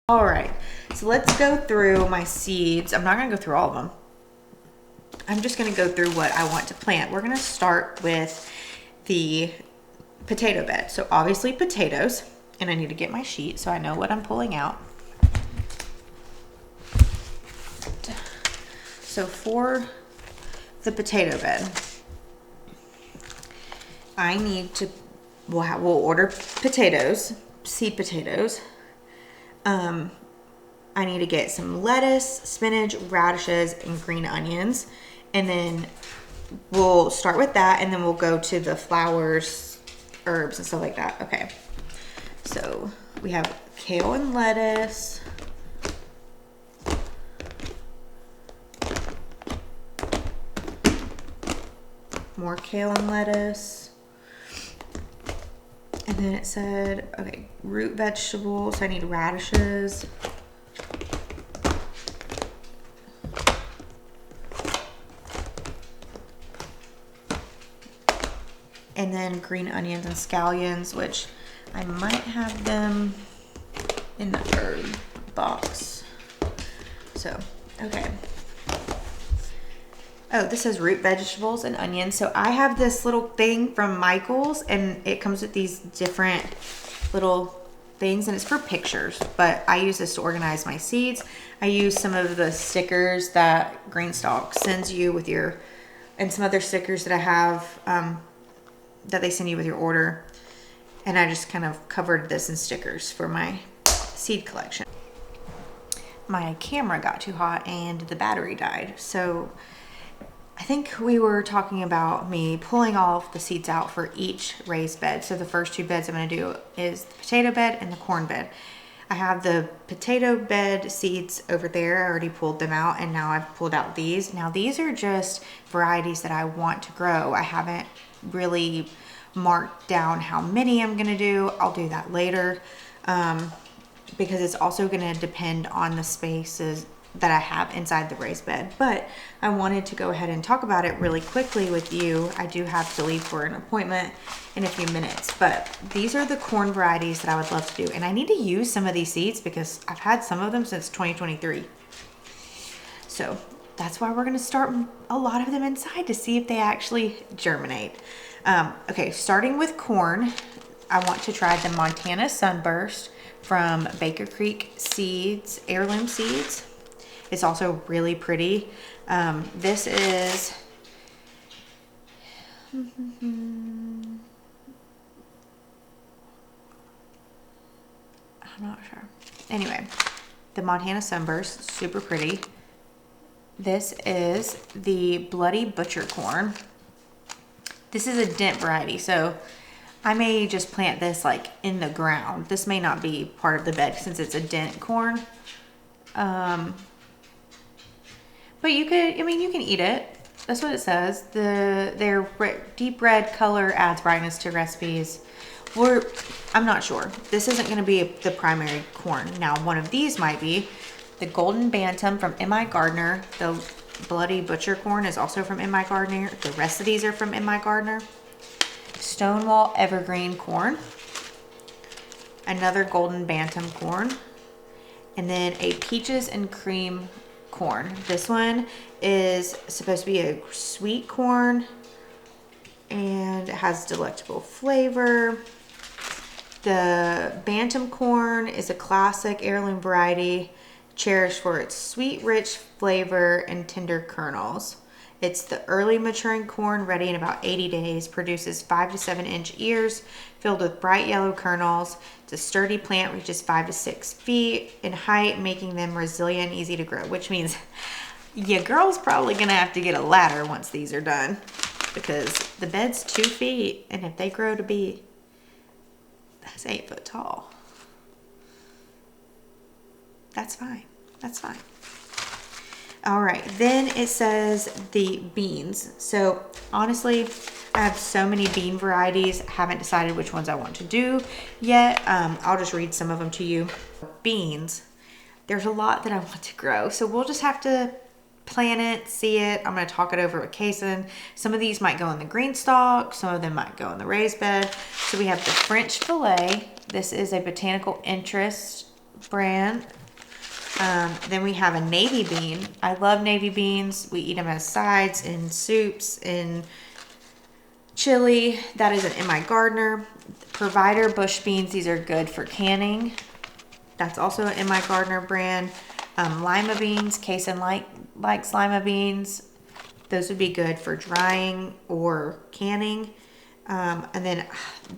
All right, so let's go through my seeds. I'm not gonna go through all of them. I'm just gonna go through what I want to plant. We're gonna start with the potato bed. So obviously potatoes, and I need to get my sheet so I know what I'm pulling out. So for the potato bed, I need to, we'll order potatoes, seed potatoes. I need to get some lettuce, spinach, radishes, and green onions. And then we'll start with that, and then we'll go to the flowers, herbs, and stuff like that. Okay. So we have kale and lettuce. More kale and lettuce. And then it said, okay, root vegetables. I need radishes. And then green onions and scallions, which I might have them in the herb box. So, okay. Oh, this says root vegetables and onions. So I have this little thing from Michael's, and it comes with these different little things, and it's for pictures, but I use this to organize my seeds. I use some of the stickers that Greenstock sends you with your, and some other stickers that I have that they send you with your order. And I just kind of covered this in stickers for my seed collection. My camera got too hot and the battery died. So I think we were talking about me pulling all of the seeds out for each raised bed. So the first two beds I'm going to do is the potato bed and the corn bed. I have the potato bed seeds over there. I already pulled them out, and now I've pulled out these. Now these are just varieties that I want to grow. I haven't really marked down how many I'm going to do. I'll do that later because it's also going to depend on the spaces that I have inside the raised bed. But I wanted to go ahead and talk about it really quickly with you. I do have to leave for an appointment in a few minutes, but these are the corn varieties that I would love to do. And I need to use some of these seeds because I've had some of them since 2023. So that's why we're going to start a lot of them inside to see if they actually germinate. Okay, starting with corn, I want to try the Montana Sunburst from Baker Creek Seeds, Heirloom Seeds. It's also really pretty. This is, I'm not sure. Anyway, the Montana Sunburst, super pretty. This is the Bloody Butcher Corn. This is a dent variety, so I may just plant this like in the ground. This may not be part of the bed since it's a dent corn. But you could, I mean, you can eat it. That's what it says. Their deep red color adds brightness to recipes. I'm not sure. This isn't going to be the primary corn. Now, one of these might be the Golden Bantam from M.I. Gardner. The Bloody Butcher Corn is also from M.I. Gardner. The rest of these are from M.I. Gardner. Stonewall Evergreen Corn. Another Golden Bantam corn. And then a Peaches and Cream corn. This one is supposed to be a sweet corn and it has delectable flavor. The Bantam corn is a classic heirloom variety, cherished for its sweet, rich flavor and tender kernels. It's the early maturing corn, ready in about 80 days, produces 5 to 7 inch ears filled with bright yellow kernels. It's a sturdy plant, reaches 5 to 6 feet in height, making them resilient and easy to grow, which means your girl's probably gonna have to get a ladder once these are done because the bed's 2 feet, and if they grow to be, that's 8 foot tall. That's fine. That's fine. All right, then it says the beans. So honestly, I have so many bean varieties. I haven't decided which ones I want to do yet. I'll just read some of them to you. Beans, there's a lot that I want to grow. So we'll just have to plan it, see it. I'm gonna talk it over with Kason. Some of these might go in the green stalk. Some of them might go in the raised bed. So we have the French Filet. This is a botanical interest brand Then we have a navy bean. I love navy beans. We eat them as sides in soups, in chili. That is an M.I. Gardner. Provider bush beans. These are good for canning. That's also an M.I. Gardner brand. Lima beans. Kason likes lima beans. Those would be good for drying or canning. And then,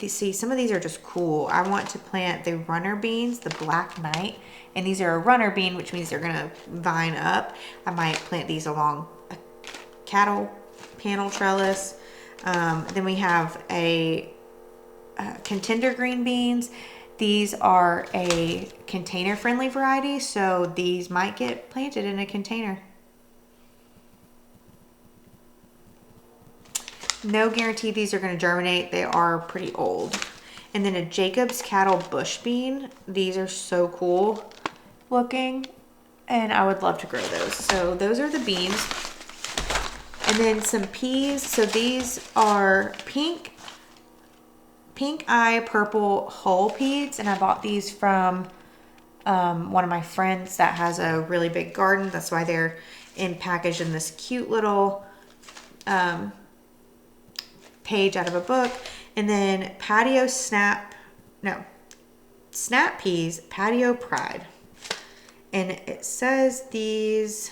see, some of these are just cool. I want to plant the runner beans, the Black Knight. And these are a runner bean, which means they're going to vine up. I might plant these along a cattle panel trellis. Then we have a contender green beans. These are a container-friendly variety, so these might get planted in a container. No guarantee these are going to germinate. They are pretty old. And then a Jacob's Cattle bush bean. These are so cool looking, and I would love to grow those. So those are the beans. And then some peas. So these are pink eye purple whole peas, and I bought these from one of my friends that has a really big garden. That's why they're packaged in this cute little page out of a book. And then snap peas, Patio Pride. And it says these,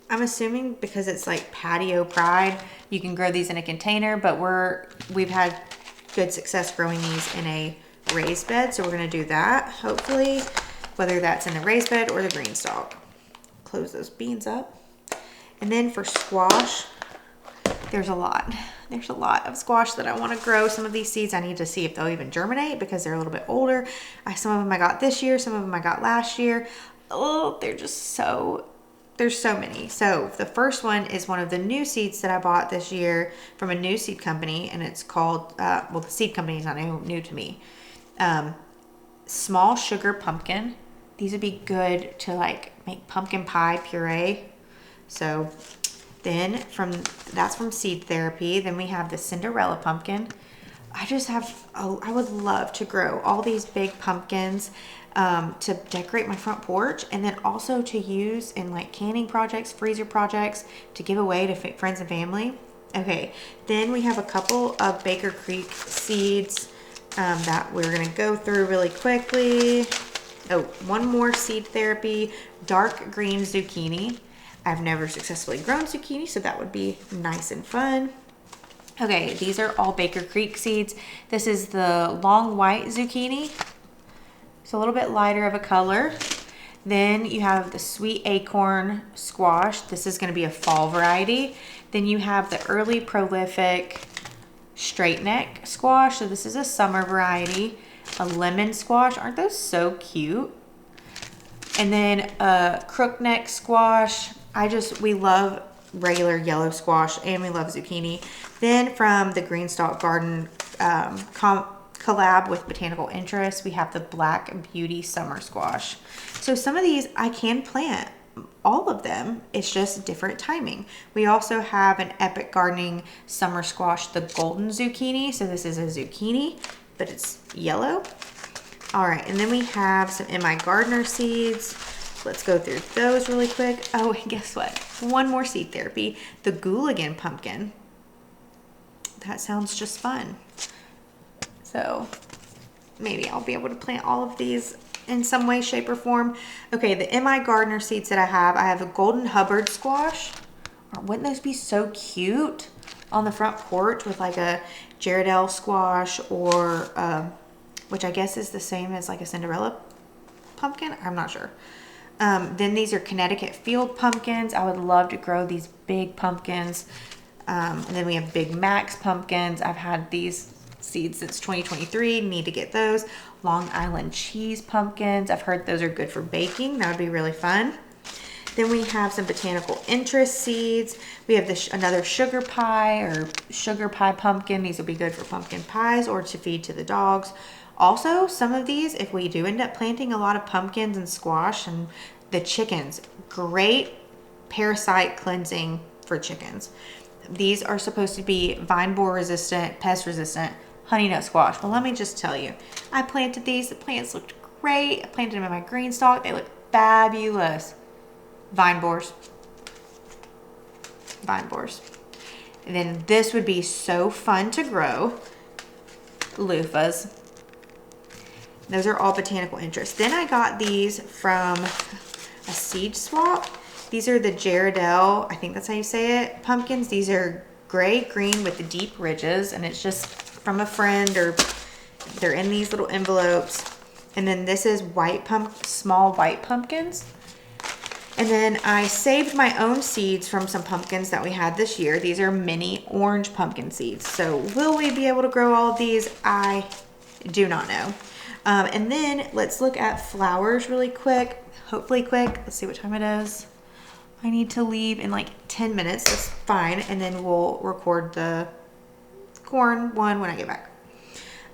I'm assuming because it's like Patio Pride, you can grow these in a container, but we've had good success growing these in a raised bed. So we're going to do that, hopefully, whether that's in the raised bed or the green stalk. Close those beans up. And then for squash, there's a lot of squash that I want to grow. Some of these seeds I need to see if they'll even germinate because they're a little bit older. Some of them I got this year, some of them I got last year. Oh, there's so many. So the first one is one of the new seeds that I bought this year from a new seed company, and it's called, well, the seed company is not new to me. Small sugar pumpkin. These would be good to like make pumpkin pie puree. So then that's from Seed Therapy. Then we have the Cinderella pumpkin. I would love to grow all these big pumpkins to decorate my front porch, and then also to use in like canning projects, freezer projects, to give away to friends and family. Okay, then we have a couple of Baker Creek seeds that we're gonna go through really quickly. Oh, one more Seed Therapy dark green zucchini. I've never successfully grown zucchini, so that would be nice and fun. Okay, these are all Baker Creek seeds. This is the long white zucchini. It's a little bit lighter of a color. Then you have the sweet acorn squash. This is going to be a fall variety. Then you have the early prolific straight neck squash. So this is a summer variety. A lemon squash. Aren't those so cute? And then a crook neck squash. We love regular yellow squash, and we love zucchini. Then from the Green Stalk Garden collab with Botanical Interest, we have the Black Beauty summer squash. So some of these I can plant, all of them. It's just different timing. We also have an Epic Gardening summer squash, the golden zucchini. So this is a zucchini, but it's yellow. All right, and then we have some M.I. Gardner seeds. Let's go through those really quick. Oh, and guess what? One more Seed Therapy, the Gooligan pumpkin. That sounds just fun. So maybe I'll be able to plant all of these in some way, shape, or form. Okay, the M.I. Gardner seeds that I have a Golden Hubbard squash. Wouldn't those be so cute on the front porch with like a Jaredelle squash, or which I guess is the same as like a Cinderella pumpkin? I'm not sure. Then these are Connecticut field pumpkins. I would love to grow these big pumpkins. And then we have Big Max pumpkins. I've had these seeds since 2023. Need to get those. Long Island cheese pumpkins. I've heard those are good for baking. That would be really fun. Then we have some Botanical Interest seeds. We have another sugar pie or sugar pie pumpkin. These will be good for pumpkin pies or to feed to the dogs. Also, some of these, if we do end up planting a lot of pumpkins and squash, and the chickens, great parasite cleansing for chickens. These are supposed to be vine borer resistant, pest resistant, honey nut squash. Well, let me just tell you, I planted these. The plants looked great. I planted them in my green stalk. They look fabulous. Vine borers. Vine borers. And then this would be so fun to grow. Loofahs. Those are all botanical interest. Then I got these from a seed swap. These are the Jaredell, I think that's how you say it, pumpkins. These are gray green with the deep ridges, and it's just from a friend, or they're in these little envelopes. And then this is small white pumpkins. And then I saved my own seeds from some pumpkins that we had this year. These are mini orange pumpkin seeds. So will we be able to grow all of these? I do not know. And then let's look at flowers really quick. Hopefully quick. Let's see what time it is. I need to leave in like 10 minutes. That's fine. And then we'll record the corn one when I get back.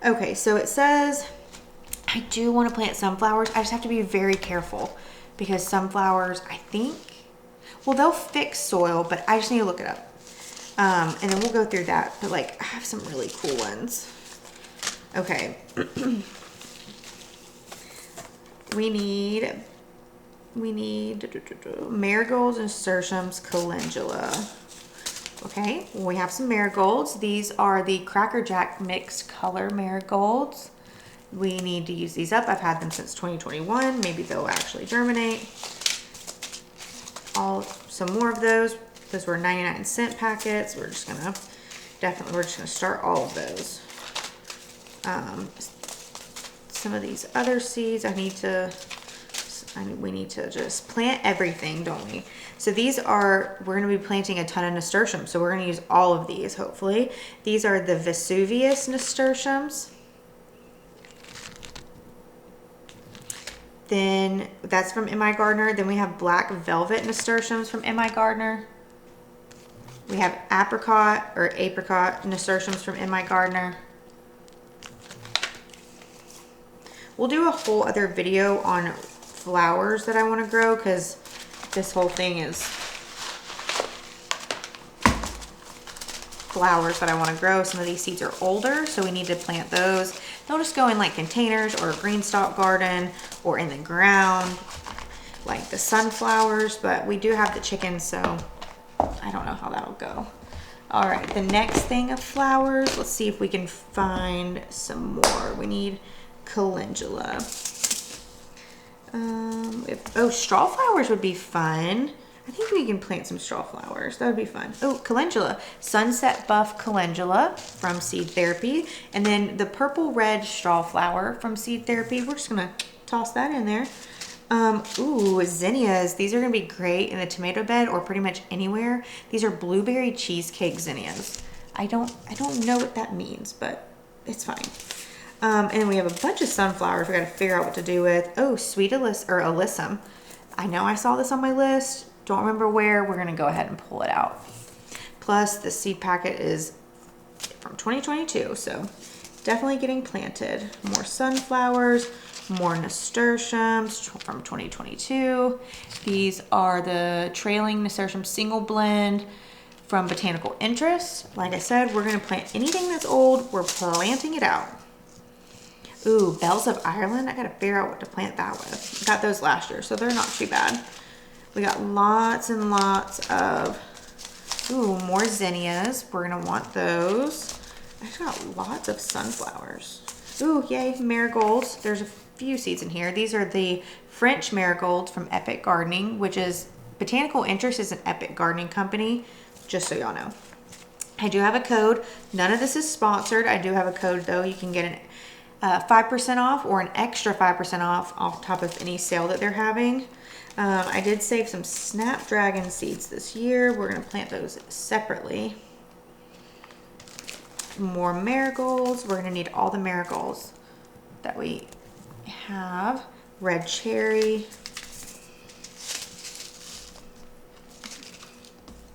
Okay, so it says I do want to plant sunflowers. I just have to be very careful because sunflowers, I think, well, they'll fix soil, but I just need to look it up. And then we'll go through that. But like, I have some really cool ones. Okay. We need marigolds, nasturtiums, calendula. Okay, we have some marigolds. These are the Cracker Jack mixed color marigolds. We need to use these up. I've had them since 2021. Maybe they'll actually germinate. Some more of those. Those were 99-cent packets. We're just gonna start all of those. Some of these other seeds we need to just plant everything, don't we? So we're going to be planting a ton of nasturtiums. So we're going to use all of these, hopefully. These are the Vesuvius nasturtiums. Then that's from M.I. Gardner. Then we have black velvet nasturtiums from M.I. Gardner. We have apricot nasturtiums from M.I. Gardner. We'll do a whole other video on flowers that I want to grow because this whole thing is flowers that I want to grow. Some of these seeds are older, so we need to plant those. They'll just go in like containers or a green stalk garden or in the ground, like the sunflowers, but we do have the chickens, so I don't know how that'll go. All right, the next thing of flowers, let's see if we can find some more. We need calendula. Straw flowers would be fun. I think we can plant some straw flowers. That would be fun. Oh, calendula. Sunset Buff calendula from Seed Therapy. And then the purple red straw flower from Seed Therapy. We're just going to toss that in there. Zinnias. These are going to be great in the tomato bed or pretty much anywhere. These are blueberry cheesecake zinnias. I don't know what that means, but it's fine. And then we have a bunch of sunflowers we got to figure out what to do with. Oh, sweet alyssum. I know I saw this on my list. Don't remember where. We're going to go ahead and pull it out. Plus, the seed packet is from 2022, so definitely getting planted. More sunflowers, more nasturtiums from 2022. These are the trailing nasturtium single blend from Botanical Interest. Like I said, we're going to plant anything that's old. We're planting it out. Ooh, Bells of Ireland. I got to figure out what to plant that with. Got those last year, so they're not too bad. We got lots and lots of, more zinnias. We're going to want those. I just got lots of sunflowers. Ooh, yay, marigolds. There's a few seeds in here. These are the French marigolds from Epic Gardening, which is, Botanical Interest is an Epic Gardening company, just so y'all know. I do have a code. None of this is sponsored. I do have a code, though. You can get an 5% off or an extra 5% off top of any sale that they're having. I did save some Snapdragon seeds this year. We're going to plant those separately. More marigolds. We're going to need all the marigolds that we have. Red cherry.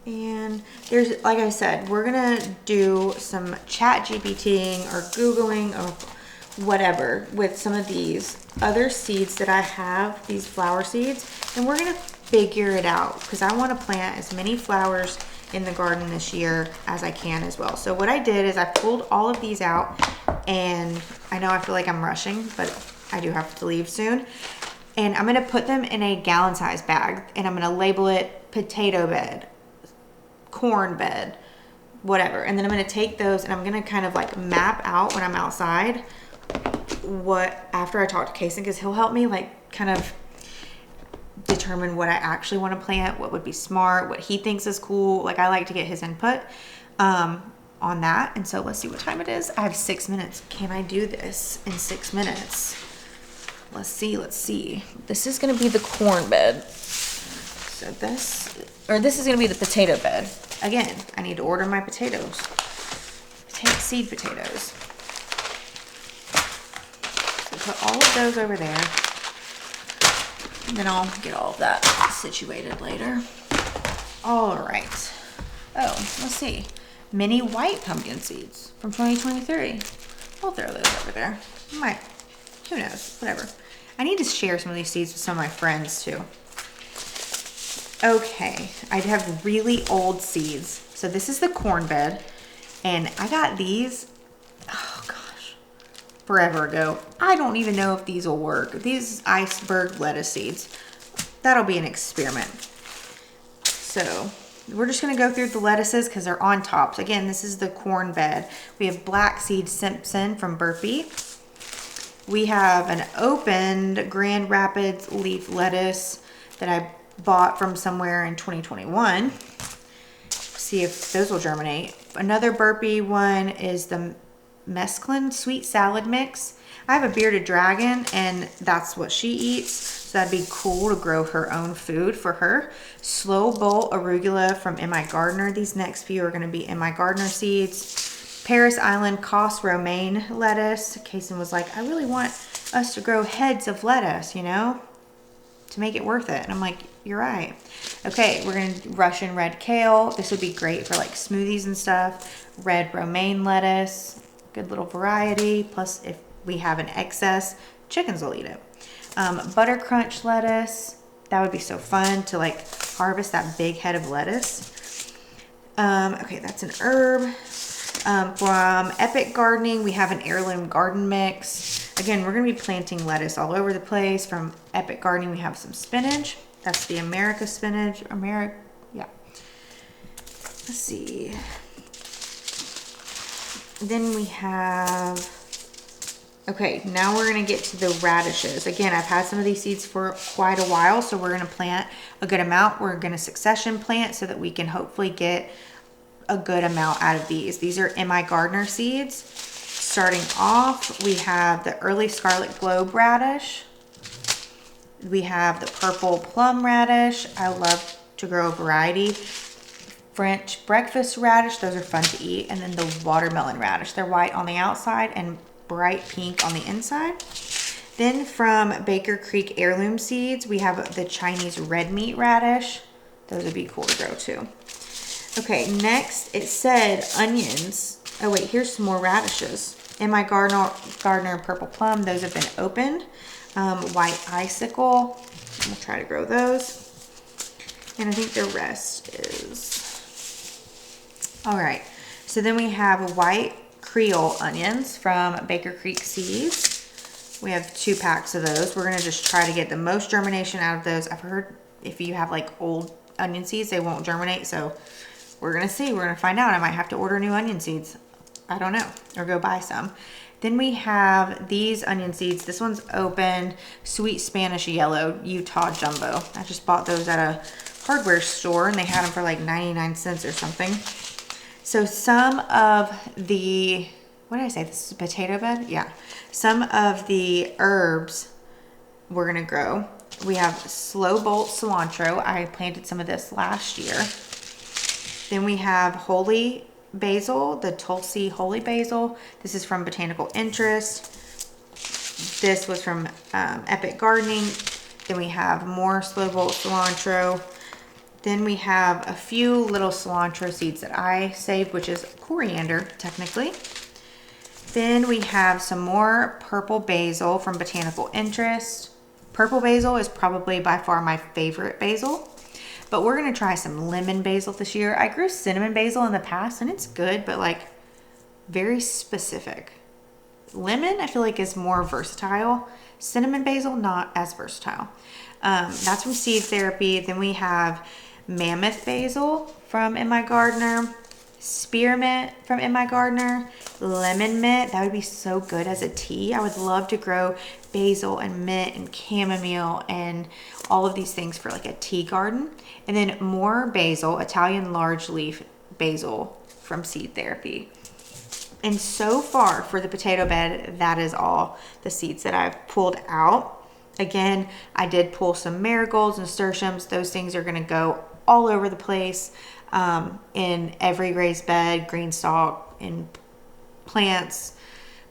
And there's, like I said, we're going to do some chat GPTing or Googling or whatever with some of these other seeds that I have, these flower seeds, and we're gonna figure it out because I want to plant as many flowers in the garden this year as I can as well. So what I did is I pulled all of these out, and I know I feel like I'm rushing, but I do have to leave soon. And I'm gonna put them in a gallon size bag, and I'm gonna label it potato bed, corn bed, whatever. And then I'm gonna take those and I'm gonna kind of like map out when I'm outside what, after I talk to Kason, because he'll help me like kind of determine what I actually want to plant, what would be smart, what he thinks is cool. Like I like to get his input on that. And so let's see what time it is. I have 6 minutes. Can I do this in 6 minutes? Let's see. This is going to be the corn bed. So this is going to be the potato bed. Again, I need to order my potatoes. Seed potatoes. So put all of those over there. And then I'll get all of that situated later. All right. Oh, let's see. Mini white pumpkin seeds from 2023. I'll throw those over there. Who knows, whatever. I need to share some of these seeds with some of my friends too. Okay, I have really old seeds. So this is the corn bed, and I got these, oh gosh, forever ago. I don't even know if these will work. These iceberg lettuce seeds. That'll be an experiment. So we're just gonna go through the lettuces because they're on tops. Again, this is the corn bed. We have Black Seed Simpson from Burpee. We have an opened Grand Rapids leaf lettuce that I bought from somewhere in 2021. See if those will germinate. Another Burpee one is the mesclun sweet salad mix. I have a bearded dragon and that's what she eats. So that'd be cool to grow her own food for her. Slow Bolt arugula from M.I. Gardner. These next few are gonna be M.I. Gardner seeds. Paris Island Cos romaine lettuce. Kason was like, I really want us to grow heads of lettuce, you know, to make it worth it. And I'm like, you're right. Okay, we're gonna Russian red kale. This would be great for like smoothies and stuff. Red romaine lettuce, good little variety. Plus if we have an excess, chickens will eat it. Butter crunch lettuce. That would be so fun to like harvest that big head of lettuce. Okay, that's an herb. From Epic Gardening, we have an heirloom garden mix. Again, we're going to be planting lettuce all over the place. From Epic Gardening, we have some spinach. That's the America spinach. Yeah. Let's see. Then we have, okay, now we're going to get to the radishes. Again, I've had some of these seeds for quite a while, so we're going to plant a good amount. We're going to succession plant so that we can hopefully get a good amount out of these. These are M.I. Gardner seeds. Starting off, we have the early scarlet globe radish. We have the purple plum radish. I love to grow a variety. French breakfast radish, those are fun to eat. And then the watermelon radish. They're white on the outside and bright pink on the inside. Then from Baker Creek heirloom seeds, we have the Chinese red meat radish. Those would be cool to grow too. Okay, next it said onions. Oh wait, here's some more radishes. M.I. Gardner purple plum, those have been opened. White icicle, we'll try to grow those. And I think the rest is, all right. So then we have white Creole onions from Baker Creek Seeds. We have 2 packs of those. We're gonna just try to get the most germination out of those. I've heard if you have like old onion seeds, they won't germinate, so we're gonna see, we're gonna find out. I might have to order new onion seeds. I don't know, or go buy some. Then we have these onion seeds. This one's opened, Sweet Spanish Yellow, Utah Jumbo. I just bought those at a hardware store and they had them for like 99 cents or something. So some of the, what did I say? This is a potato bed? Yeah. Some of the herbs we're gonna grow. We have Slow Bolt cilantro. I planted some of this last year. Then we have holy basil, the Tulsi holy basil. This is from Botanical Interest. This was from Epic Gardening. Then we have more Slow Bolt cilantro. Then we have a few little cilantro seeds that I saved, which is coriander, technically. Then we have some more purple basil from Botanical Interest. Purple basil is probably by far my favorite basil. But we're gonna try some lemon basil this year. I grew cinnamon basil in the past and it's good, but like very specific. Lemon, I feel like, is more versatile. Cinnamon basil, not as versatile. That's from Seed Therapy. Then we have Mammoth Basil from In My Gardener. Spearmint from In My Gardener. Lemon mint, that would be so good as a tea. I would love to grow basil and mint and chamomile and all of these things for like a tea garden. And then more basil, Italian large leaf basil from Seed Therapy. And so far for the potato bed, that is all the seeds that I've pulled out. Again, I did pull some marigolds and nasturtiums. Those things are gonna go all over the place in every raised bed, green stalk, in plants,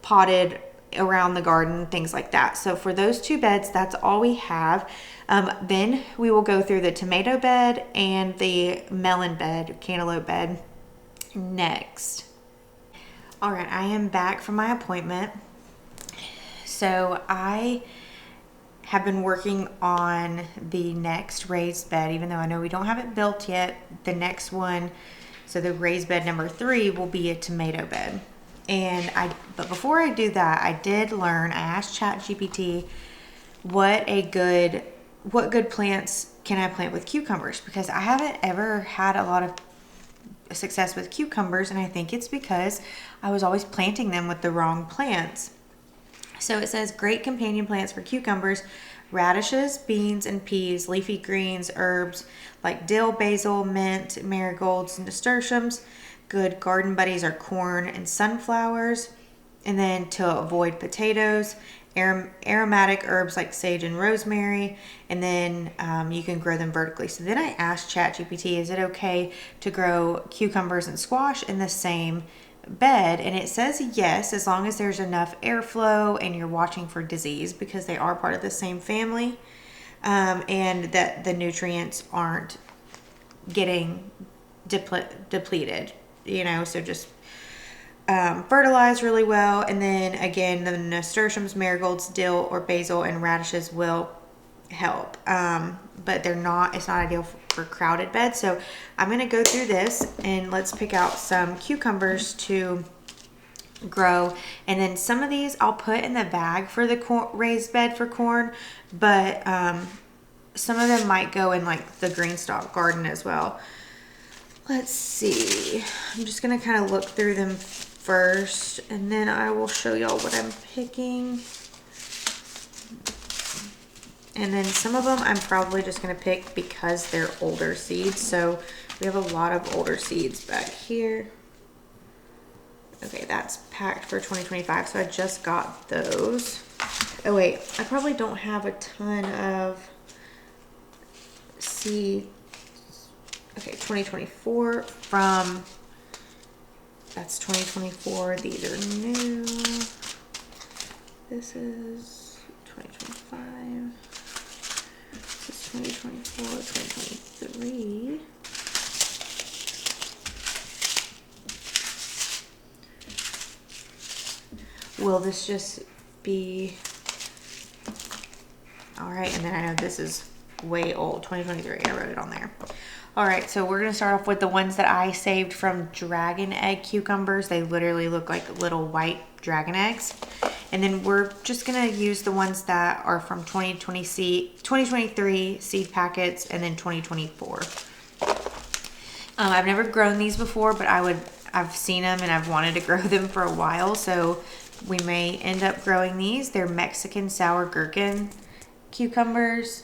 potted around the garden, things like that. So for those two beds, that's all we have. Then we will go through the tomato bed and the melon bed, cantaloupe bed next. All right, I am back from my appointment. So I have been working on the next raised bed, even though I know we don't have it built yet. The next one, so the raised bed number 3 will be a tomato bed. But before I do that, I did learn, I asked ChatGPT what good plants can I plant with cucumbers, because I haven't ever had a lot of success with cucumbers, and I think it's because I was always planting them with the wrong plants. So it says great companion plants for cucumbers: radishes, beans, and peas, leafy greens, herbs like dill, basil, mint, marigolds, and nasturtiums. Good garden buddies are corn and sunflowers. And then to avoid potatoes, aromatic herbs like sage and rosemary, and then you can grow them vertically. So then I asked ChatGPT, is it okay to grow cucumbers and squash in the same bed? And it says yes, as long as there's enough airflow and you're watching for disease, because they are part of the same family, and that the nutrients aren't getting depleted, so just fertilize really well. And then again, the nasturtiums, marigolds, dill, or basil, and radishes will help, but it's not ideal for crowded beds. So I'm going to go through this and let's pick out some cucumbers to grow. And then some of these I'll put in the bag for the raised bed for corn, but some of them might go in like the green stalk garden as well. Let's see. I'm just going to kind of look through them first, and then I will show y'all what I'm picking. And then some of them I'm probably just going to pick because they're older seeds. So we have a lot of older seeds back here. Okay, that's packed for 2025. So I just got those. Oh wait, I probably don't have a ton of seeds. Okay, 2024 from, that's 2024. These are new. This is 2025. This is 2024, 2023. Will this just be, all right, and then I know this is way old, 2023, I wrote it on there. All right, so we're gonna start off with the ones that I saved from dragon egg cucumbers. They literally look like little white dragon eggs. And then we're just gonna use the ones that are from 2023 seed packets, and then 2024. I've never grown these before, but I've seen them and I've wanted to grow them for a while, so we may end up growing these. They're Mexican sour gherkin cucumbers.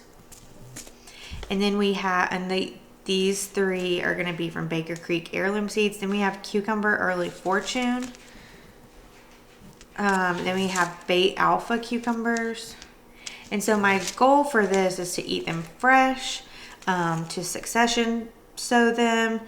And then we have, these 3 are going to be from Baker Creek Heirloom Seeds. Then we have Cucumber Early Fortune. Then we have Bait Alpha cucumbers. And so my goal for this is to eat them fresh, to succession sow them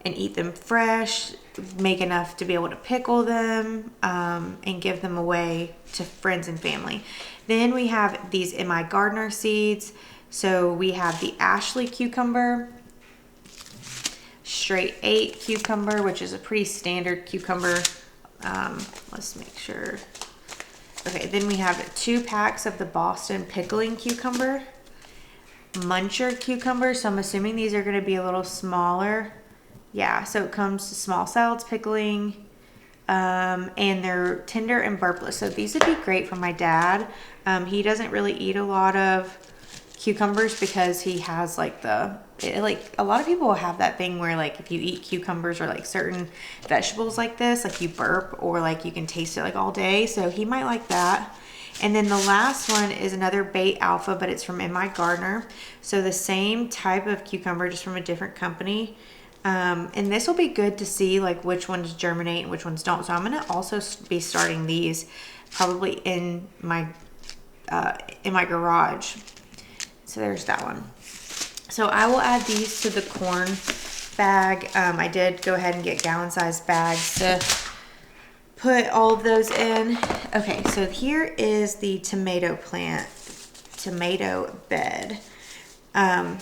and eat them fresh, make enough to be able to pickle them, and give them away to friends and family. Then we have these In My Gardener seeds. So we have the Ashley cucumber, Straight 8 cucumber, which is a pretty standard cucumber. Let's make sure. Okay, then we have 2 packs of the Boston pickling cucumber, Muncher cucumber. So I'm assuming these are going to be a little smaller. Yeah, so it comes to small salads, pickling, and they're tender and burpless. So these would be great for my dad. He doesn't really eat a lot of cucumbers because he has like like a lot of people have that thing where like if you eat cucumbers or like certain vegetables like this, like you burp or like you can taste it like all day. So he might like that. And then the last one is another Bait Alpha, but it's from In My Gardener. So the same type of cucumber, just from a different company. And this will be good to see like which ones germinate and which ones don't. So I'm going to also be starting these probably in my garage. So there's that one. So I will add these to the corn bag. I did go ahead and get gallon-sized bags to put all of those in. Okay, so here is the tomato bed. I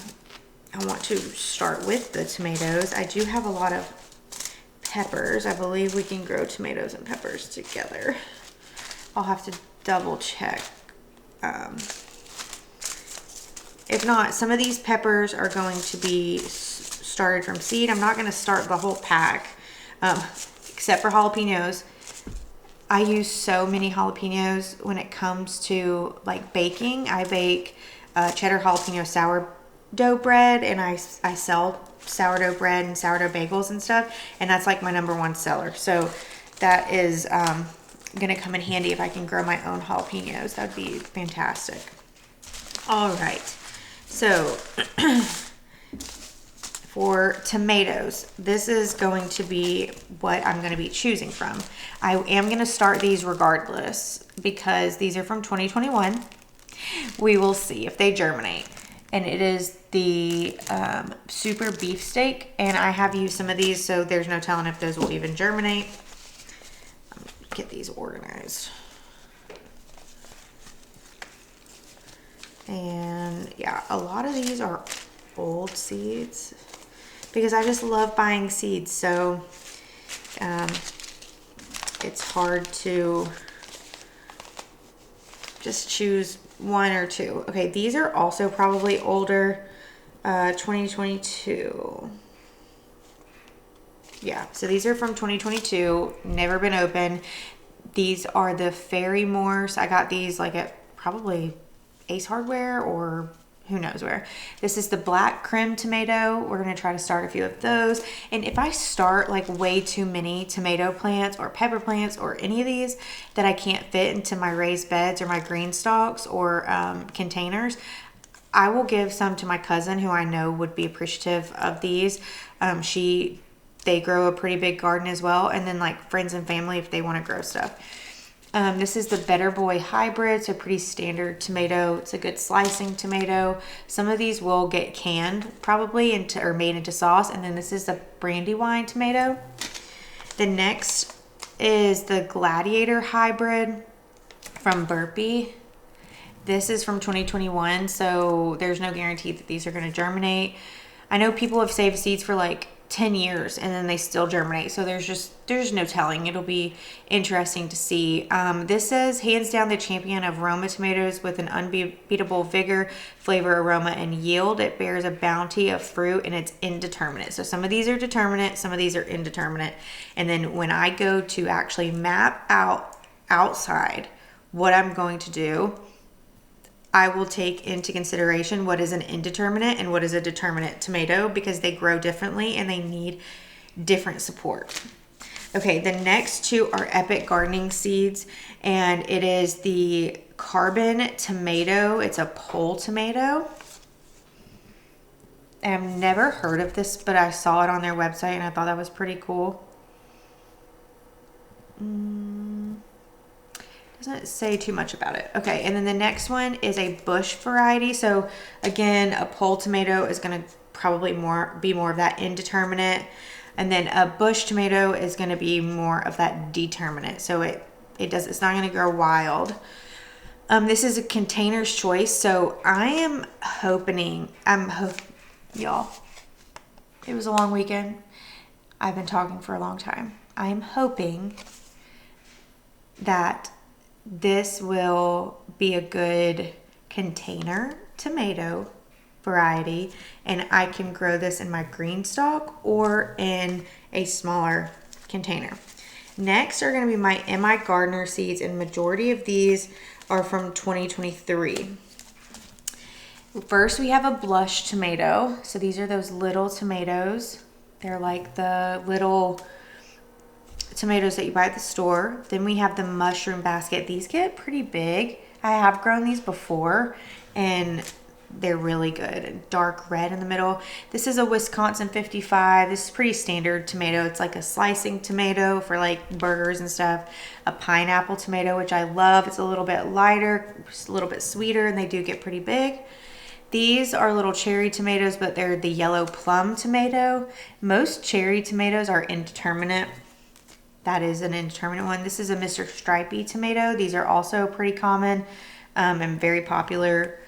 want to start with the tomatoes. I do have a lot of peppers. I believe we can grow tomatoes and peppers together. I'll have to double check. If not, some of these peppers are going to be started from seed. I'm not going to start the whole pack, except for jalapenos. I use so many jalapenos when it comes to like baking. I bake cheddar jalapeno sourdough bread, and I sell sourdough bread and sourdough bagels and stuff, and that's like my #1 seller. So that is gonna come in handy if I can grow my own jalapenos. That'd be fantastic. All right, so for tomatoes, this is going to be what I'm going to be choosing from. I am going to start these regardless because these are from 2021. We will see if they germinate. And it is the super beefsteak, and I have used some of these, so there's no telling if those will even germinate. Get these organized. And yeah, a lot of these are old seeds because I just love buying seeds, so it's hard to just choose one or two. Okay, these are also probably older, 2022. Yeah, so these are from 2022, never been opened. These are the Fairy Moors. I got these like at probably Ace Hardware or who knows where. This is the black creme tomato. We're going to try to start a few of those. And if I start like way too many tomato plants or pepper plants or any of these that I can't fit into my raised beds or my green stalks or containers, I will give some to my cousin who I know would be appreciative of these. They grow a pretty big garden as well. And then like friends and family if they want to grow stuff. This is the Better Boy Hybrid. It's a pretty standard tomato. It's a good slicing tomato. Some of these will get canned probably or made into sauce. And then this is the Brandywine tomato. The next is the Gladiator Hybrid from Burpee. This is from 2021, so there's no guarantee that these are going to germinate. I know people have saved seeds for like 10 years and then they still germinate, so there's no telling. It'll be interesting to see. This says hands down the champion of Roma tomatoes with an unbeatable vigor, flavor, aroma, and yield. It bears a bounty of fruit and it's indeterminate. So some of these are determinate, some of these are indeterminate. And then when I go to actually map out outside what I'm going to do, I will take into consideration what is an indeterminate and what is a determinate tomato because they grow differently and they need different support. Okay, the next two are Epic Gardening seeds, and it is the Carbon Tomato. It's a pole tomato. I've never heard of this, but I saw it on their website and I thought that was pretty cool. Doesn't say too much about it. Okay, and then the next one is a bush variety. So again, a pole tomato is going to probably be more of that indeterminate, and then a bush tomato is going to be more of that determinate. So it's not going to grow wild. This is a container's choice. So I am y'all, it was a long weekend. I've been talking for a long time. I am hoping that this will be a good container tomato variety, and I can grow this in my green stalk or in a smaller container. Next are going to be my M.I. Gardner seeds, and majority of these are from 2023. First, we have a blush tomato. So these are those little tomatoes. They're like the little tomatoes that you buy at the store. Then we have the mushroom basket. These get pretty big. I have grown these before, and they're really good. Dark red in the middle. This is a Wisconsin 55. This is pretty standard tomato. It's like a slicing tomato for like burgers and stuff. A pineapple tomato, which I love. It's a little bit lighter, just a little bit sweeter, and they do get pretty big. These are little cherry tomatoes, but they're the yellow plum tomato. Most cherry tomatoes are indeterminate. That is an indeterminate one. This is a Mr. Stripey tomato. These are also pretty common and very popular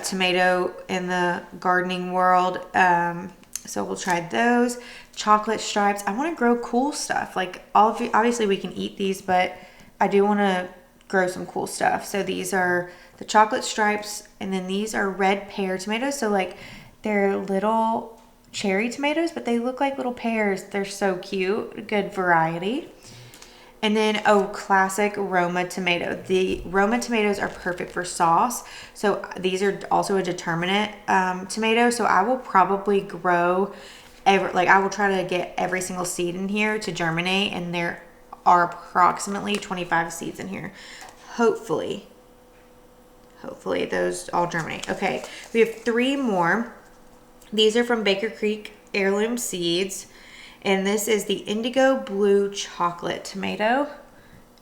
tomato in the gardening world. So we'll try those. Chocolate stripes. I want to grow cool stuff. Like obviously we can eat these, but I do want to grow some cool stuff. So these are the chocolate stripes, and then these are red pear tomatoes. So like they're little cherry tomatoes, but they look like little pears. They're so cute. Good variety. And then, classic Roma tomato. The Roma tomatoes are perfect for sauce. So these are also a determinate tomato. So I will probably grow I will try to get every single seed in here to germinate, and there are approximately 25 seeds in here. Hopefully those all germinate. Okay, we have 3 more. These are from Baker Creek Heirloom Seeds, and this is the Indigo Blue Chocolate Tomato.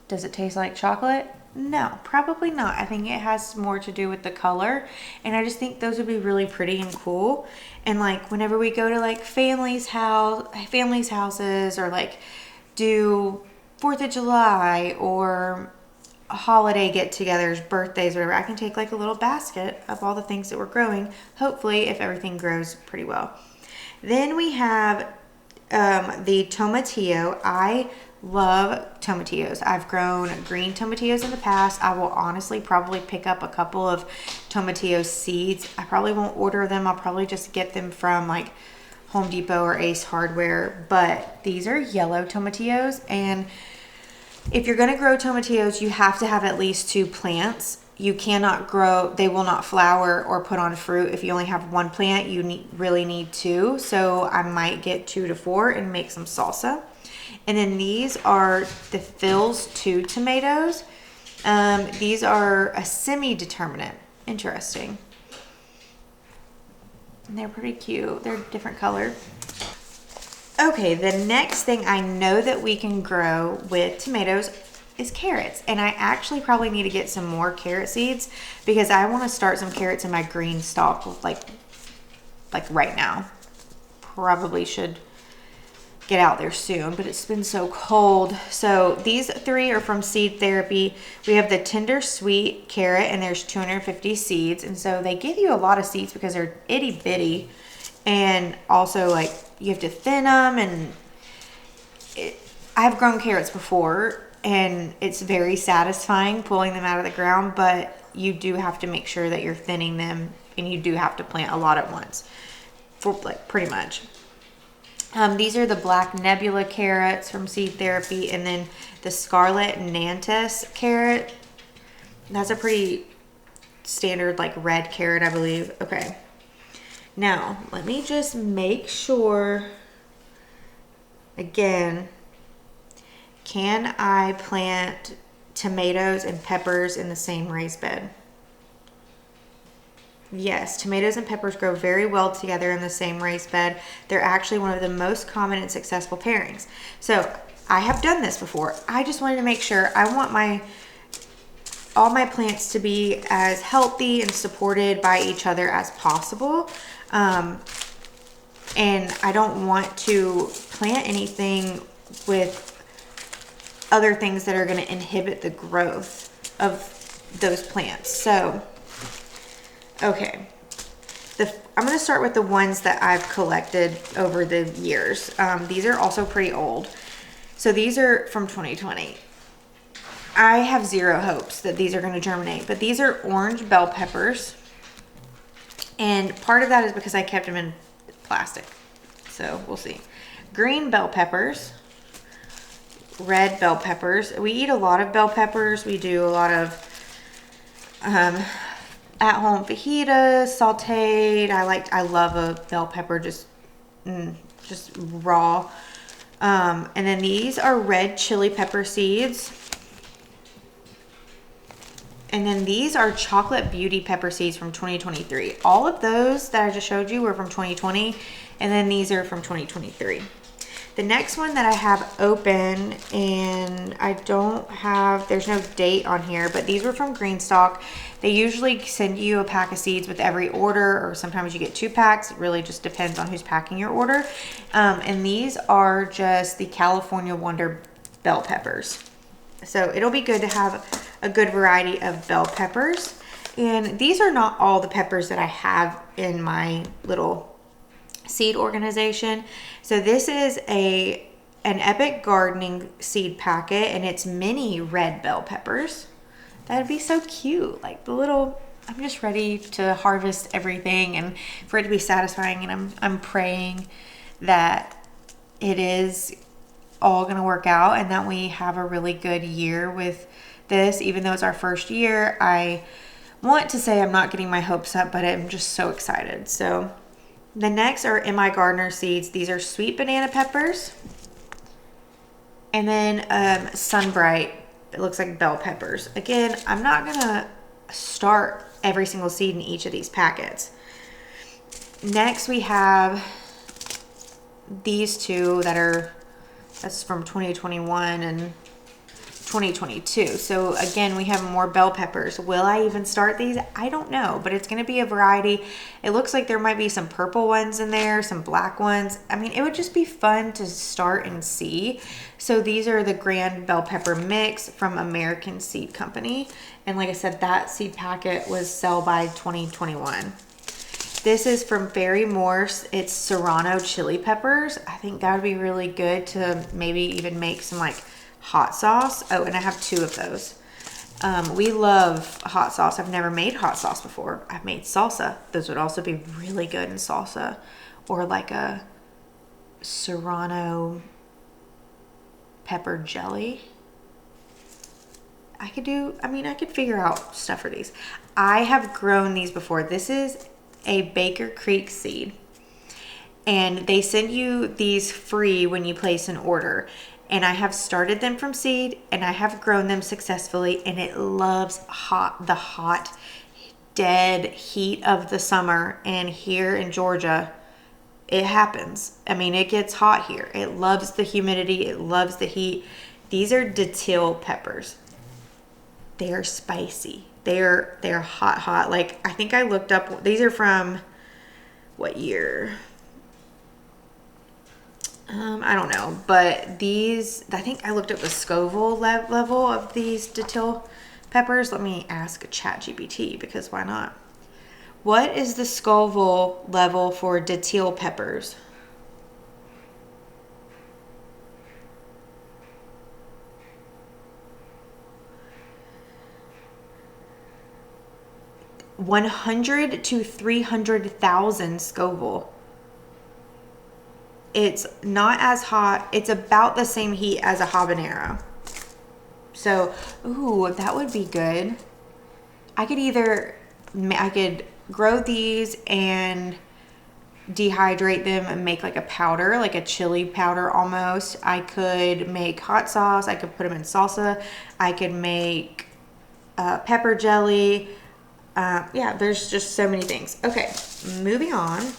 Does it taste like chocolate? No, probably not. I think it has more to do with the color, and I just think those would be really pretty and cool. And like whenever we go to like families' houses, or like do 4th of July or holiday get-togethers, birthdays, whatever, I can take like a little basket of all the things that we're growing, hopefully, if everything grows pretty well. Then we have the tomatillo. I love tomatillos. I've grown green tomatillos in the past. I will honestly probably pick up a couple of tomatillo seeds. I probably won't order them. I'll probably just get them from like Home Depot or Ace Hardware. But these are yellow tomatillos, and if you're going to grow tomatillos, you have to have at least 2 plants. You cannot grow, they will not flower or put on fruit. If you only have 1 plant, you really need 2. So I might get 2 to 4 and make some salsa. And then these are the Phil's 2 tomatoes. These are a semi-determinate. Interesting. And they're pretty cute. They're different color. Okay, the next thing I know that we can grow with tomatoes is carrots. And I actually probably need to get some more carrot seeds, because I want to start some carrots in my green stalk like right now. Probably should get out there soon, but it's been so cold. So these 3 are from Seed Therapy. We have the Tender Sweet Carrot, and there's 250 seeds. And so they give you a lot of seeds because they're itty bitty. And also like you have to thin them, and I've grown carrots before, and it's very satisfying pulling them out of the ground, but you do have to make sure that you're thinning them, and you do have to plant a lot at once, for like pretty much. These are the Black Nebula carrots from Seed Therapy, and then the Scarlet Nantes carrot. That's a pretty standard like red carrot, I believe. Okay. Now, let me just make sure, again, can I plant tomatoes and peppers in the same raised bed? Yes, tomatoes and peppers grow very well together in the same raised bed. They're actually one of the most common and successful pairings. So I have done this before. I just wanted to make sure. I want all my plants to be as healthy and supported by each other as possible. And I don't want to plant anything with other things that are going to inhibit the growth of those plants. So, okay. I'm going to start with the ones that I've collected over the years. These are also pretty old. So these are from 2020. I have zero hopes that these are going to germinate, but these are orange bell peppers. And part of that is because I kept them in plastic. So we'll see. Green bell peppers. red bell peppers. We eat a lot of bell peppers. We do a lot of at-home fajitas, sauteed. I love a bell pepper just raw. And then these are red chili pepper seeds. And then these are chocolate beauty pepper seeds from 2023. All of those that I just showed you were from 2020, and then these are from 2023. The next one that I have open, and there's no date on here, but these were from Greenstock. They usually send you a pack of seeds with every order, or sometimes you get 2 packs. It really just depends on who's packing your order. And these are just the California Wonder bell peppers. So it'll be good to have a good variety of bell peppers. And these are not all the peppers that I have in my little seed organization. So this is an Epic Gardening seed packet, and it's mini red bell peppers. That'd be so cute. Like the little, I'm just ready to harvest everything and for it to be satisfying. And I'm praying that it is all gonna work out and that we have a really good year with this. Even though it's our first year, I want to say I'm not getting my hopes up, but I'm just so excited. So the next are MI Gardener seeds. These are sweet banana peppers. And then Sunbright, it looks like bell peppers. Again, I'm not gonna start every single seed in each of these packets. Next we have these two that's from 2021 and 2022. So again, we have more bell peppers. Will I even start these? I don't know, but it's going to be a variety. It looks like there might be some purple ones in there, some black ones. I mean, it would just be fun to start and see. So these are the Grand Bell Pepper Mix from American Seed Company. And like I said, that seed packet was sell by 2021. This is from Fairy Morse. It's Serrano chili peppers. I think that would be really good to maybe even make some like hot sauce. Oh, and I have 2 of those. We love hot sauce. I've never made hot sauce before. I've made salsa. Those would also be really good in salsa, or like a Serrano pepper jelly. I could figure out stuff for these. I have grown these before. This is a Baker Creek seed, and they send you these free when you place an order. And I have started them from seed, and I have grown them successfully, and it loves the hot, dead heat of the summer. And here in Georgia, it happens. I mean, it gets hot here. It loves the humidity. It loves the heat. These are Datil peppers. They are spicy. They're hot. Like, I think I looked up, these are from what year? I don't know, but these, I think I looked up the Scoville level of these Datil peppers. Let me ask ChatGPT, because why not? What is the Scoville level for Datil peppers? $100 to 300,000 Scoville. It's not as hot. It's about the same heat as a habanero. So, ooh, that would be good. I could grow these and dehydrate them and make like a powder, like a chili powder almost. I could make hot sauce. I could put them in salsa. I could make pepper jelly. Yeah, there's just so many things. Okay, moving on.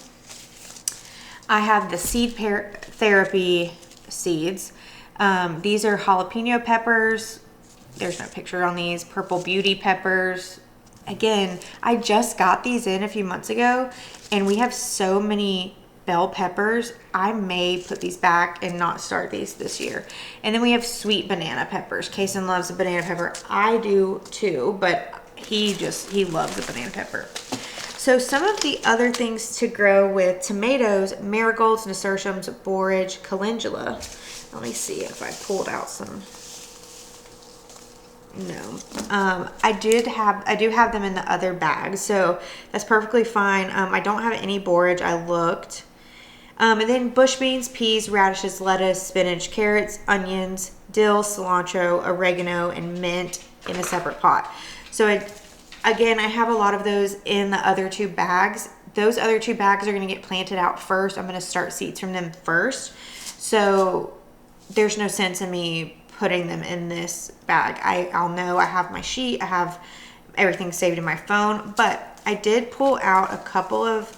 I have the Seed Therapy seeds. These are jalapeno peppers. There's no picture on these. Purple beauty peppers. Again, I just got these in a few months ago, and we have so many bell peppers. I may put these back and not start these this year. And then we have sweet banana peppers. Kason loves a banana pepper. I do too, but he loves a banana pepper. So some of the other things to grow with tomatoes: marigolds, nasturtiums, borage, calendula. Let me see if I pulled out some. No, I do have them in the other bag, so that's perfectly fine. I don't have any borage. I looked. And then bush beans, peas, radishes, lettuce, spinach, carrots, onions, dill, cilantro, oregano, and mint in a separate pot. So again, I have a lot of those in the other 2 bags. Those other 2 bags are going to get planted out first. I'm going to start seeds from them first. So there's no sense in me putting them in this bag. I'll know I have my sheet. I have everything saved in my phone. But I did pull out a couple of,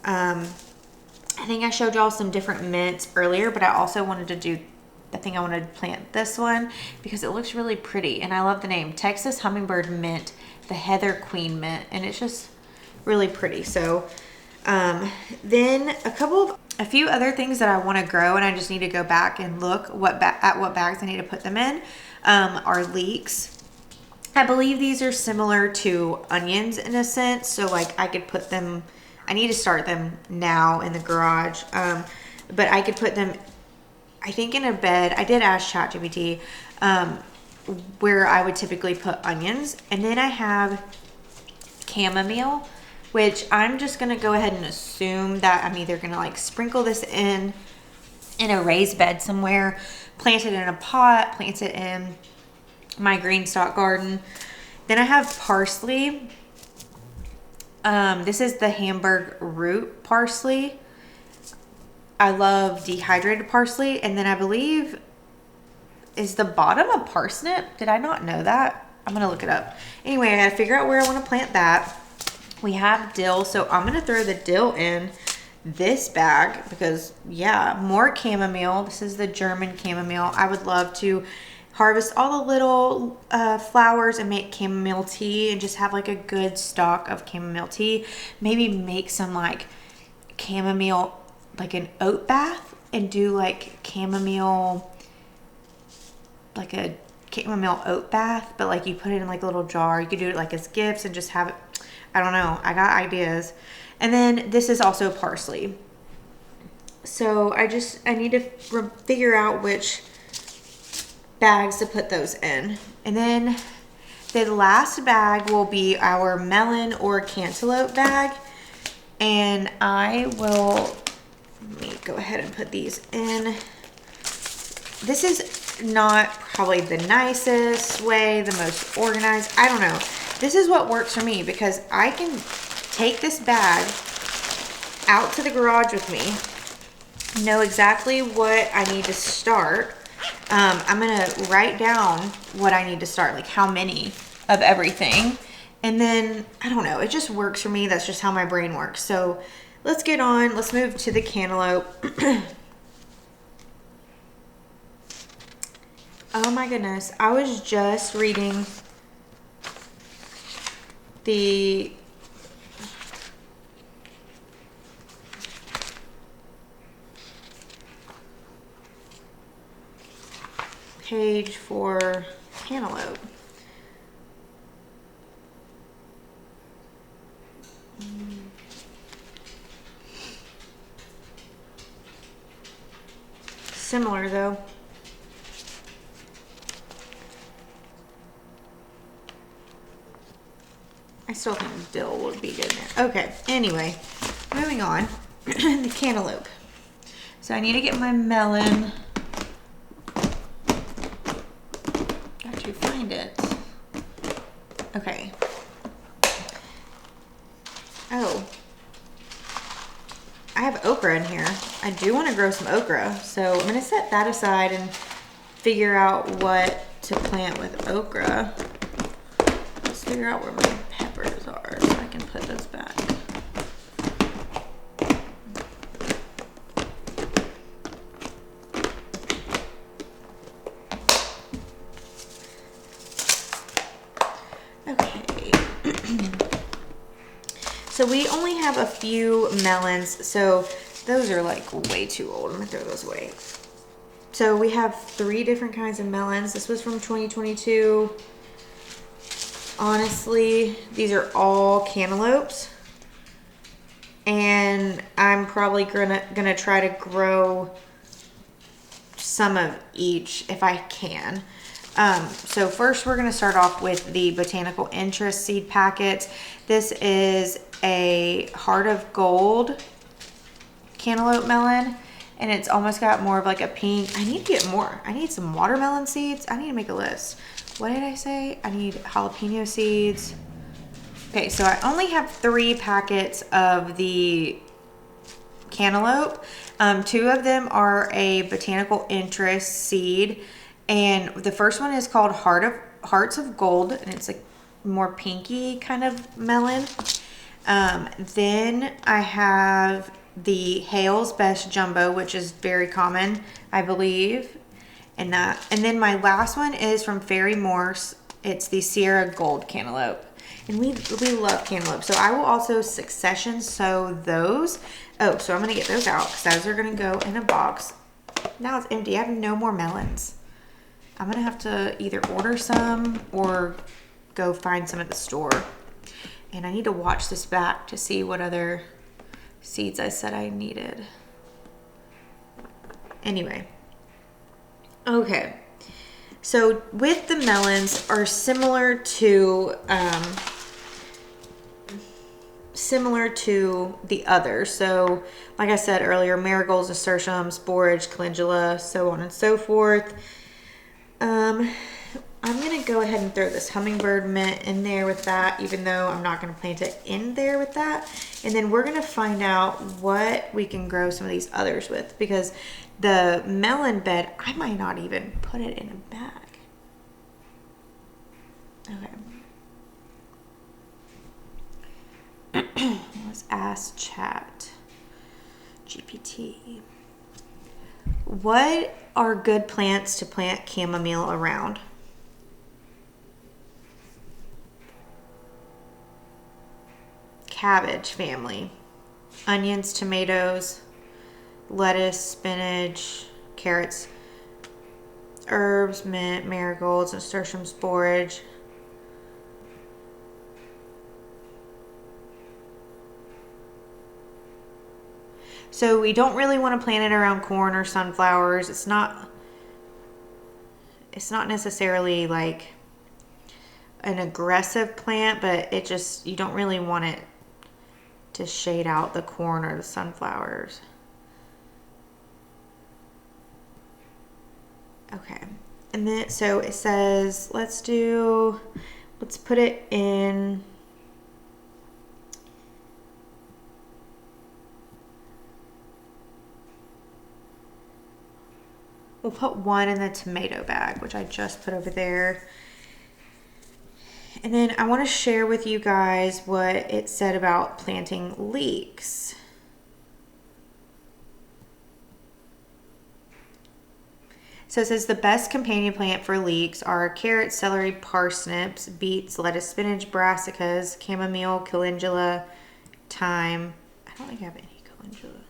I think I showed y'all some different mints earlier, but I also wanted to do, I think I wanted to plant this one because it looks really pretty. And I love the name, Texas Hummingbird Mint, the Heather Queen Mint. And it's just really pretty. So then a few other things that I want to grow, and I just need to go back and look at what bags I need to put them in, are leeks. I believe these are similar to onions in a sense. So like I could put them, I need to start them now in the garage. But I could put them, I think, in a bed. I did ask ChatGPT where I would typically put onions. And then I have chamomile, which I'm just going to go ahead and assume that I'm either going to like sprinkle this in a raised bed somewhere, plant it in a pot, plant it in my green stock garden. Then I have parsley. This is the Hamburg root parsley. I love dehydrated parsley. And then I believe, is the bottom a parsnip? Did I not know that? I'm going to look it up. Anyway, I got to figure out where I want to plant that. We have dill, so I'm going to throw the dill in this bag because, yeah, more chamomile. This is the German chamomile. I would love to harvest all the little flowers and make chamomile tea and just have like a good stock of chamomile tea. Maybe make some like chamomile, like an oat bath, and do like chamomile, like a chamomile oat bath, but like you put it in like a little jar. You could do it like as gifts and just have it. I don't know. I got ideas. And then this is also parsley. So I need to figure out which bags to put those in. And then the last bag will be our melon or cantaloupe bag. And I will, let me go ahead and put these in. This is not probably the nicest way, the most organized. I don't know. This is what works for me because I can take this bag out to the garage with me, know exactly what I need to start. I'm going to write down what I need to start, like how many of everything. And then, I don't know, it just works for me. That's just how my brain works. So let's get on. Let's move to the cantaloupe. Oh my goodness. I was just reading the page for cantaloupe. Similar though. I still think dill would be good there. Okay, anyway, moving on. The cantaloupe. So I need to get my melon. Got to find it. Okay. Oh. I have okra in here. I do want to grow some okra. So I'm going to set that aside and figure out what to plant with okra. Let's figure out where my peppers are so I can put those back. Okay. So we only have a few melons, so those are like way too old. I'm gonna throw those away. So we have 3 different kinds of melons. This was from 2022. Honestly, these are all cantaloupes. And I'm probably gonna try to grow some of each if I can. So first we're gonna start off with the Botanical Interest seed packets. This is a Heart of Gold cantaloupe melon, and it's almost got more of like a pink. I need to get more. I need some watermelon seeds. I need to make a list. What did I say? I need jalapeno seeds. Okay, so I only have 3 packets of the cantaloupe. 2 of them are a botanical interest seed, and the first one is called Hearts of Gold, and it's a more pinky kind of melon. Then I have the Hale's Best Jumbo, which is very common, I believe. And then my last one is from Fairy Morse. It's the Sierra Gold cantaloupe. And we love cantaloupe. So I will also succession sow those. Oh, so I'm going to get those out because those are going to go in a box. Now it's empty. I have no more melons. I'm going to have to either order some or go find some at the store. And I need to watch this back to see what other seeds I said I needed. Anyway. Okay. So with the melons are similar to the others. So like I said earlier, marigolds, nasturtiums, borage, calendula, so on and so forth. I'm going to go ahead and throw this hummingbird mint in there with that, even though I'm not going to plant it in there with that. And then we're going to find out what we can grow some of these others with, because the melon bed, I might not even put it in a bag. Okay. Let's ask Chat GPT. What are good plants to plant chamomile around? Cabbage family. Onions, tomatoes, lettuce, spinach, carrots, herbs, mint, marigolds, nasturtiums, borage. So we don't really want to plant it around corn or sunflowers. It's not necessarily like an aggressive plant, but it just, you don't really want it to shade out the corn or the sunflowers. Okay. And then, so it says, let's put it in, we'll put one in the tomato bag, which I just put over there. And then I want to share with you guys what it said about planting leeks. So it says the best companion plant for leeks are carrots, celery, parsnips, beets, lettuce, spinach, brassicas, chamomile, calendula, thyme. I don't think I have any calendula.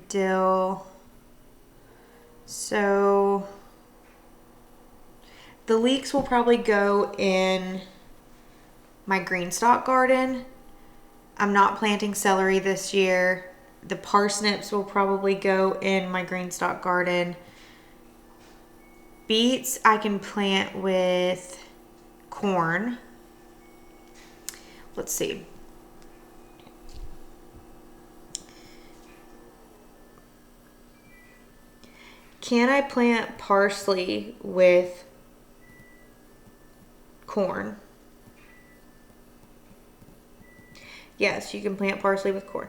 Dill. So the leeks will probably go in my green stock garden. I'm not planting celery this year. The parsnips will probably go in my green stock garden. Beets I can plant with corn. Let's see. Can I plant parsley with corn? Yes, you can plant parsley with corn.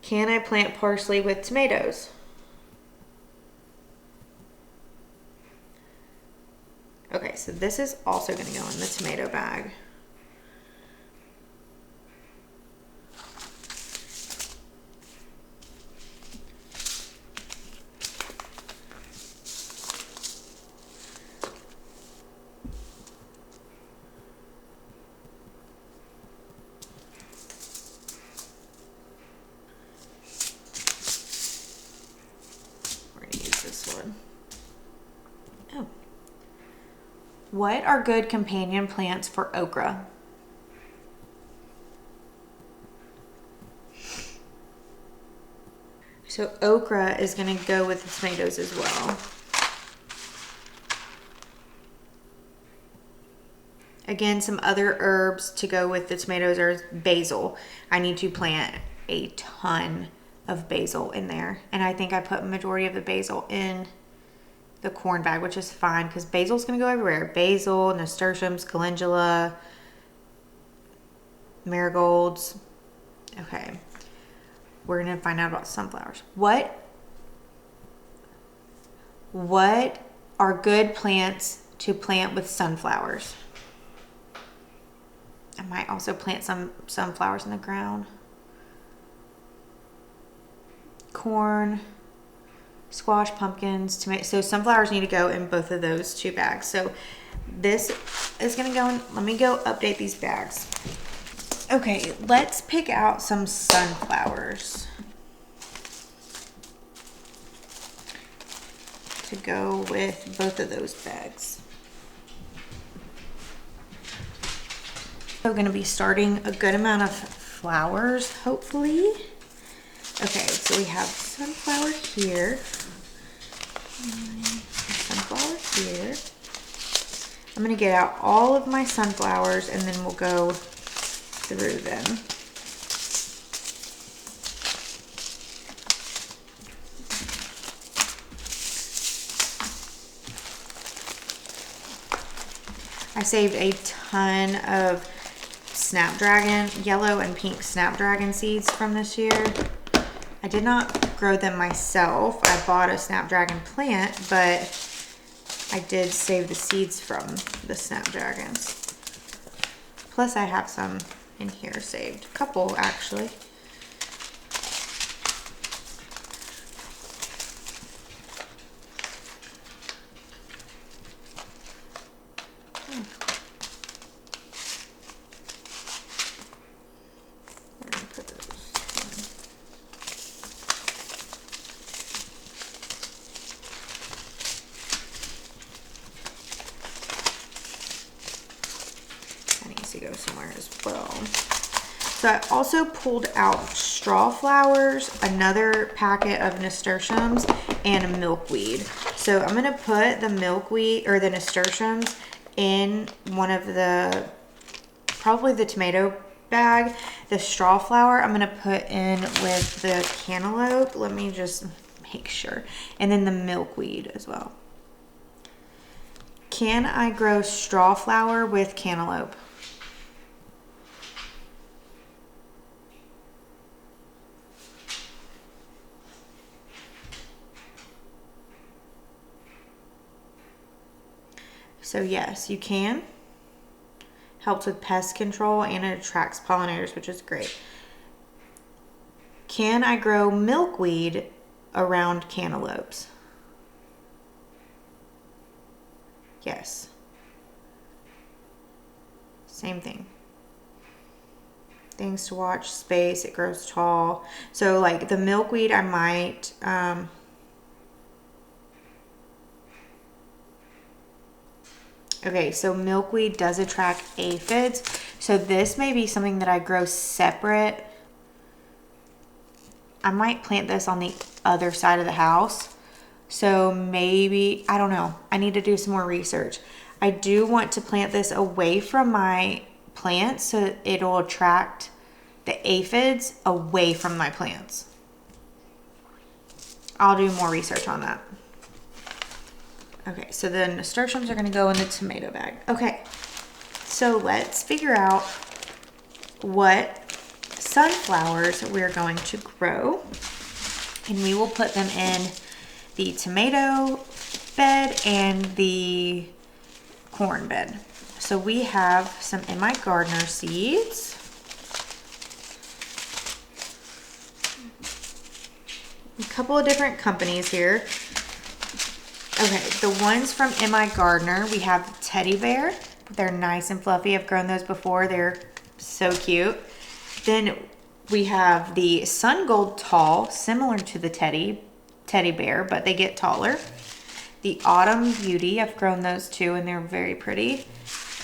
Can I plant parsley with tomatoes? Okay, so this is also going to go in the tomato bag. What are good companion plants for okra? So okra is going to go with the tomatoes as well. Again, some other herbs to go with the tomatoes are basil. I need to plant a ton of basil in there. And I think I put a majority of the basil in the corn bag, which is fine because basil's going to go everywhere. Basil, nasturtiums, calendula, marigolds. Okay. We're going to find out about sunflowers. What are good plants to plant with sunflowers? I might also plant some sunflowers in the ground. Corn, squash, pumpkins, tomatoes. So sunflowers need to go in both of those 2 bags. So this is going to go in. Let me go update these bags. Okay, let's pick out some sunflowers to go with both of those bags. We're going to be starting a good amount of flowers, hopefully. Okay, so we have sunflower here. Sunflower here. I'm going to get out all of my sunflowers and then we'll go through them. I saved a ton of snapdragon, yellow and pink snapdragon seeds from this year. I did not grow them myself. I bought a snapdragon plant, but I did save the seeds from the snapdragons. Plus I have some in here saved. A couple actually. To go somewhere as well. So I also pulled out straw flowers, another packet of nasturtiums, and a milkweed. So I'm going to put the milkweed or the nasturtiums in one of the, probably the tomato bag. The straw flower I'm going to put in with the cantaloupe. Let me just make sure. And then the milkweed as well. Can I grow straw flower with cantaloupe? So yes, you can. Helps with pest control and it attracts pollinators, which is great. Can I grow milkweed around cantaloupes? Yes. Same thing. Things to watch, space, it grows tall. So like the milkweed I might, okay, so milkweed does attract aphids. So this may be something that I grow separate. I might plant this on the other side of the house. So maybe, I don't know. I need to do some more research. I do want to plant this away from my plants so that it'll attract the aphids away from my plants. I'll do more research on that. Okay, so the nasturtiums are going to go in the tomato bag. Okay, so let's figure out what sunflowers we're going to grow. And we will put them in the tomato bed and the corn bed. So we have some In My Gardener seeds. A couple of different companies here. Okay, the ones from In My Gardener, we have Teddy Bear. They're nice and fluffy. I've grown those before. They're so cute. Then we have the Sun Gold Tall, similar to the Teddy Bear, but they get taller. The Autumn Beauty, I've grown those too, and they're very pretty.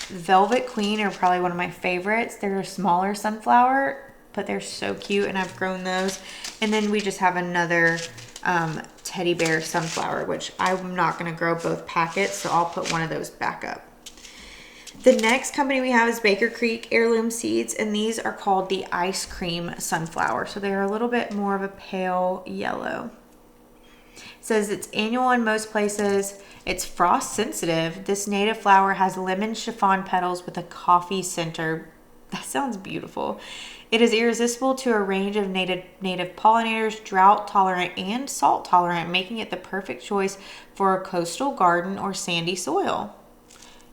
Velvet Queen are probably one of my favorites. They're a smaller sunflower, but they're so cute, and I've grown those. And then we just have another Teddy Bear sunflower, which I'm not going to grow both packets, so I'll put one of those back up. The next company we have is Baker Creek Heirloom Seeds, and these are called the Ice Cream Sunflower. So they're a little bit more of a pale yellow. It says it's annual in most places. It's frost sensitive. This native flower has lemon chiffon petals with a coffee center. That sounds beautiful. It is irresistible to a range of native pollinators, drought tolerant and salt tolerant, making it the perfect choice for a coastal garden or sandy soil.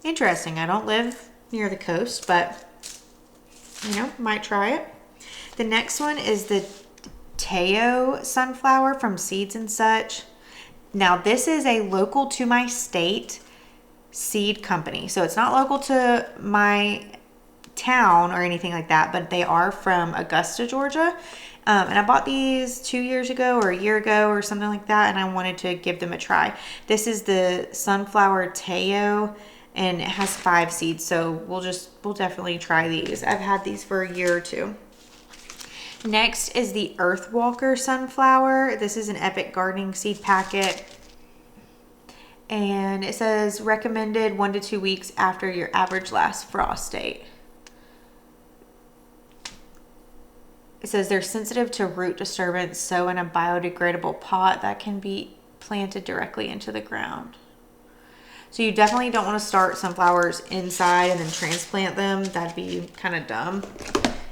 Interesting. I don't live near the coast, but you know, might try it. The next one is the Teo sunflower from Seeds and Such. Now, this is a local to my state seed company. So it's not local to my town or anything like that, but they are from Augusta, Georgia. And I bought these 2 years ago or a year ago or something like that, and I wanted to give them a try. This is the Sunflower Teo, and it has 5 seeds, so we'll definitely try these. I've had these for a year or two. Next is the Earthwalker Sunflower. This is an Epic Gardening seed packet. And it says recommended 1 to 2 weeks after your average last frost date. It says they're sensitive to root disturbance, so in a biodegradable pot that can be planted directly into the ground. So you definitely don't want to start sunflowers inside and then transplant them. That'd be kind of dumb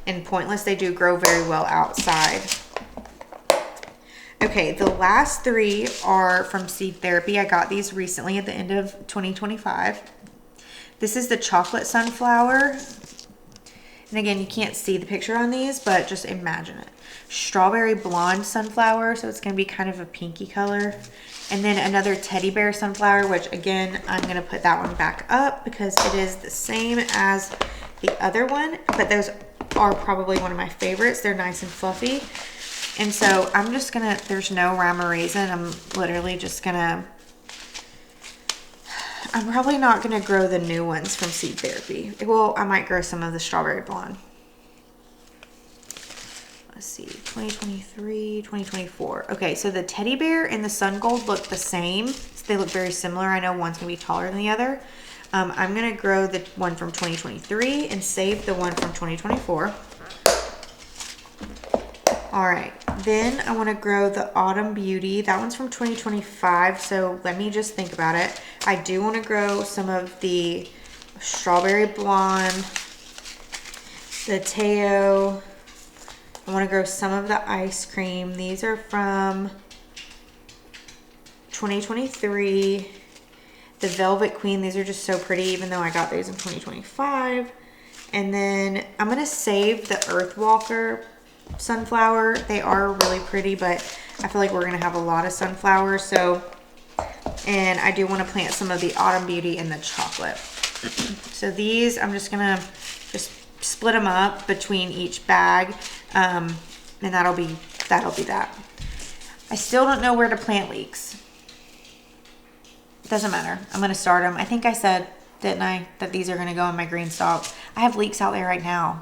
and pointless. They do grow very well outside. Okay, the last 3 are from Seed Therapy. I got these recently at the end of 2025. This is the Chocolate Sunflower. And again, you can't see the picture on these, but just imagine it. Strawberry Blonde Sunflower, so it's going to be kind of a pinky color. And then another Teddy Bear Sunflower, which again, I'm going to put that one back up because it is the same as the other one. But those are probably one of my favorites. They're nice and fluffy. And so I'm just going to, there's no rhyme or reason. I'm literally just going to, I'm probably not going to grow the new ones from Seed Therapy. Well, I might grow some of the Strawberry Blonde. Let's see, 2023, 2024. Okay, so the Teddy Bear and the Sun Gold look the same. So they look very similar. I know one's going to be taller than the other. I'm going to grow the one from 2023 and save the one from 2024. All right, then I want to grow the Autumn Beauty. That one's from 2025, so let me just think about it. I do want to grow some of the Strawberry Blonde, the Teo. I want to grow some of the Ice Cream. These are from 2023. The Velvet Queen, these are just so pretty, even though I got these in 2025. And then I'm going to save the Earthwalker Sunflower. They are really pretty, but I feel like we're going to have a lot of sunflowers. So, and I do want to plant some of the Autumn Beauty and the Chocolate. So these, I'm just going to just split them up between each bag. And that'll be that. I still don't know where to plant leeks. Doesn't matter. I'm going to start them. I think I said, didn't I, that these are going to go in my green stalk. I have leeks out there right now.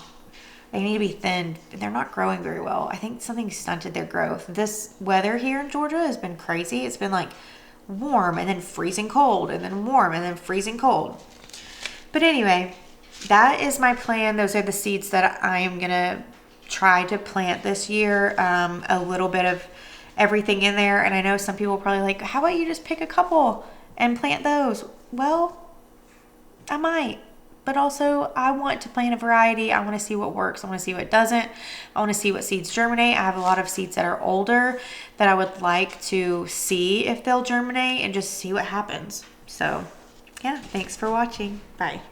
They need to be thinned. They're not growing very well. I think something stunted their growth. This weather here in Georgia has been crazy. It's been like warm and then freezing cold and then warm and then freezing cold. But anyway, that is my plan. Those are the seeds that I am going to try to plant this year. A little bit of everything in there. And I know some people are probably like, how about you just pick a couple and plant those? Well, I might. But also, I want to plant a variety. I want to see what works. I want to see what doesn't. I want to see what seeds germinate. I have a lot of seeds that are older that I would like to see if they'll germinate and just see what happens. So, yeah, thanks for watching. Bye.